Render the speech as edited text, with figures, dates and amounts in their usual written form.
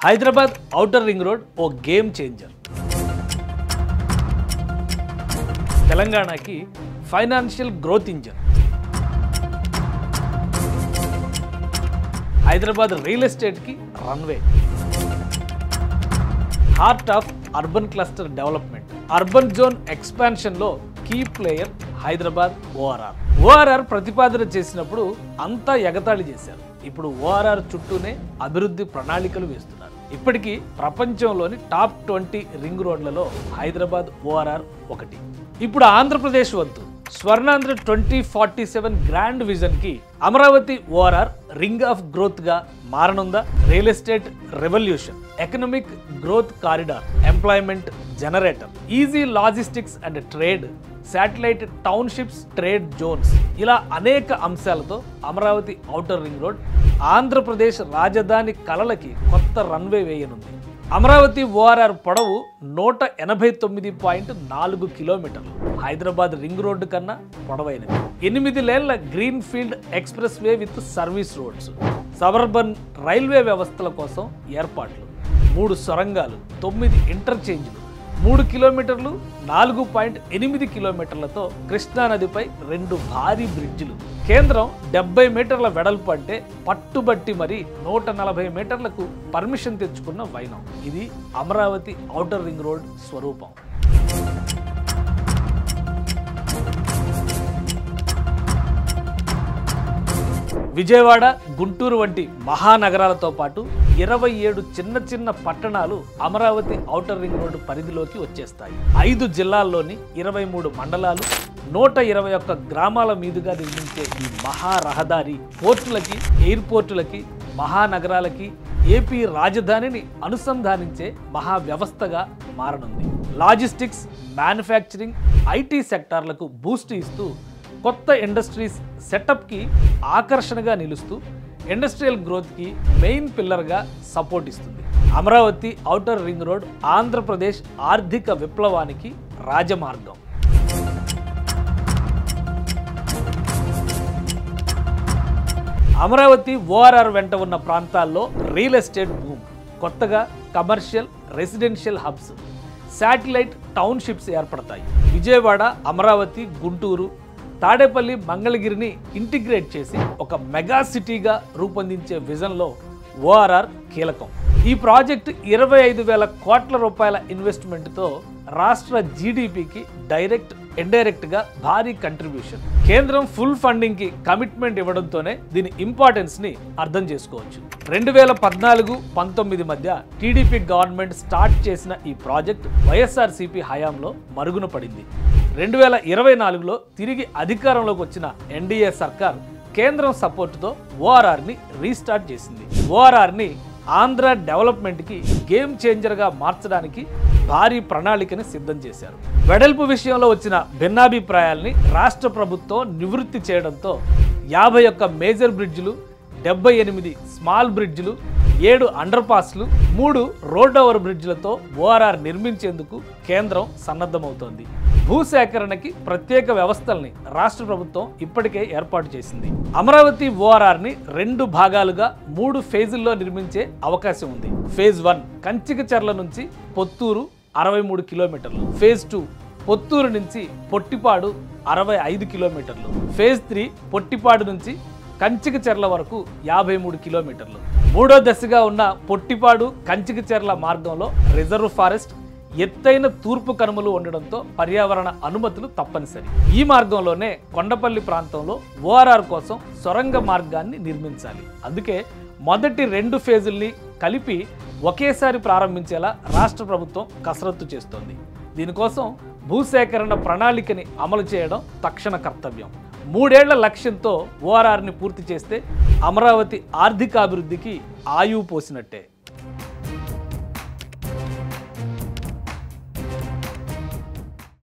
Hyderabad outer ring road ఓ game changer. తెలంగాణకి financial growth engine. Hyderabad real ఎస్టేట్కి runway. Heart of urban cluster development. Urban zone ఎక్స్పాన్షన్లో key player Hyderabad ORR. ORR ప్రతిపాదన చేసినప్పుడు అంతా ఎగతాళి చేశారు. ఇప్పుడు ఓఆర్ఆర్ చుట్టూనే అభివృద్ధి ప్రణాళికలు వేస్తున్నారు. ఇప్పటికీ ప్రపంచంలోని టాప్ 20 రింగ్ రోడ్లలో హైదరాబాద్ ఓఆర్ఆర్ ఒకటి. ఇప్పుడు ఆంధ్రప్రదేశ్ వంతు స్వర్ణాంధ్ర 2047 గ్రాండ్ విజన్ కి Amaravati ORR ring of growth గా మారనుందా? Real estate revolution, economic growth corridor, employment generator, easy logistics and trade, satellite townships, trade zones, ఇలా అనేక అంశాలతో Amaravati outer ring road Andhra Pradesh రాజధాని కలలకి కొత్త రన్వే వేయనుంది. అమరావతి ఓఆర్ఆర్ పొడవు 189.4 కిలోమీటర్లు. హైదరాబాద్ రింగ్ రోడ్డు కన్నా పొడవైనది. 8 లేన్ల green field express way with service roads, suburban railway వ్యవస్థల కోసం ఏర్పాట్లు, 3 సొరంగాలు, 9 ఇంటర్చేంజ్లు, 3 కిలోమీటర్లు, 4.8 కిలోమీటర్లతో కృష్ణానదిపై 2 భారీ బ్రిడ్జిలు. కేంద్రం 70 మీటర్ల వెడల్పు అంటే పట్టుబట్టి మరి 140 మీటర్లకు పర్మిషన్ తెచ్చుకున్న వైనం. ఇది అమరావతి ఔటర్ రింగ్ రోడ్ స్వరూపం. విజయవాడ, గుంటూరు వంటి మహానగరాలతో పాటు 27 చిన్న చిన్న పట్టణాలు అమరావతి ఔటర్ రింగ్ రోడ్డు పరిధిలోకి వచ్చేస్తాయి. 5 జిల్లాల్లోని 23 మండలాలు, 121 గ్రామాల మీదుగా నిర్మించే ఈ మహారహదారి పోర్టులకి, ఎయిర్పోర్టులకి, మహానగరాలకి, ఏపీ రాజధానిని అనుసంధానించే మహావ్యవస్థగా మారనుంది. లాజిస్టిక్స్, మ్యానుఫ్యాక్చరింగ్, ఐటీ సెక్టార్లకు బూస్ట్ ఇస్తూ, కొత్త ఇండస్ట్రీస్ సెటప్కి ఆకర్షణగా నిలుస్తూ, ఇండస్ట్రియల్ గ్రోత్కి మెయిన్ పిల్లర్గా సపోర్ట్ ఇస్తుంది. Amaravati outer ring road Andhra Pradesh ఆర్థిక విప్లవానికి రాజమార్గం. అమరావతి ఓఆర్ఆర్ వెంట ఉన్న ప్రాంతాల్లో రియల్ ఎస్టేట్ బూమ్. కొత్తగా commercial, residential hubs, satellite townships ఏర్పడతాయి. విజయవాడ, అమరావతి, గుంటూరు, తాడేపల్లి, మంగళగిరిని ఇంటిగ్రేట్ చేసి ఒక మెగా సిటీగా రూపొందించే విజన్లో ఓఆర్ఆర్ కీలకం. ఈ ప్రాజెక్టు 25,000 కోట్ల రూపాయల ఇన్వెస్ట్మెంట్తో రాష్ట్ర జీడిపికి డైరెక్ట్, ఇండైరెక్ట్గా భారీ కంట్రిబ్యూషన్. కేంద్రం ఫుల్ ఫండింగ్కి కమిట్మెంట్ ఇవ్వడంతోనే దీని ఇంపార్టెన్స్ని అర్థం చేసుకోవచ్చు. 2014-19 మధ్య టీడీపీ గవర్నమెంట్ స్టార్ట్ చేసిన ఈ ప్రాజెక్ట్ వైఎస్ఆర్సీపీ హయాంలో మరుగున పడింది. 2024లో తిరిగి అధికారంలోకి వచ్చిన ఎన్డీఏ సర్కార్ కేంద్రం సపోర్టుతో ఓఆర్ఆర్ని రీస్టార్ట్ చేసింది. ఓఆర్ఆర్ని ఆంధ్ర డెవలప్మెంట్కి గేమ్ చేంజర్గా మార్చడానికి భారీ ప్రణాళికని సిద్ధం చేశారు. వెడల్పు విషయంలో వచ్చిన భిన్నాభిప్రాయాల్ని రాష్ట్ర ప్రభుత్వం నివృత్తి చేయడంతో 51 మేజర్ బ్రిడ్జిలు, 78 స్మాల్ బ్రిడ్జిలు, 7 అండర్ పాస్లు, 3 రోడ్ ఓవర్ బ్రిడ్జిలతో ఓఆర్ఆర్ నిర్మించేందుకు కేంద్రం సన్నద్ధమవుతోంది. భూసేకరణకి ప్రత్యేక వ్యవస్థల్ని రాష్ట్ర ప్రభుత్వం ఇప్పటికే ఏర్పాటు చేసింది. అమరావతి ఓఆర్ఆర్ని 2 భాగాలుగా 3 ఫేజుల్లో నిర్మించే అవకాశం ఉంది. ఫేజ్ 1 కంచికచర్ల నుంచి పొత్తూరు 63 కిలోమీటర్లు. ఫేజ్ 2 పొత్తూరు నుంచి పొట్టిపాడు 65 కిలోమీటర్లు. ఫేజ్ 3 పొట్టిపాడు నుంచి కంచికచర్ల వరకు 53 కిలోమీటర్లు. 3వ దశగా ఉన్న పొట్టిపాడు కంచికచర్ల మార్గంలో రిజర్వ్ ఫారెస్ట్, ఎత్తైన తూర్పు కనుమలు ఉండడంతో పర్యావరణ అనుమతులు తప్పనిసరి. ఈ మార్గంలోనే కొండపల్లి ప్రాంతంలో ఓఆర్ఆర్ కోసం సొరంగ మార్గాన్ని నిర్మించాలి. అందుకే మొదటి 2 ఫేజుల్ని కలిపి ఒకేసారి ప్రారంభించేలా రాష్ట్ర ప్రభుత్వం కసరత్తు చేస్తోంది. దీనికోసం భూసేకరణ ప్రణాళికని అమలు చేయడం తక్షణ కర్తవ్యం. 3 ఏళ్ల లక్ష్యంతో ఓఆర్ఆర్ని పూర్తి చేస్తే అమరావతి ఆర్థికాభివృద్ధికి ఆయువు పోసినట్టే.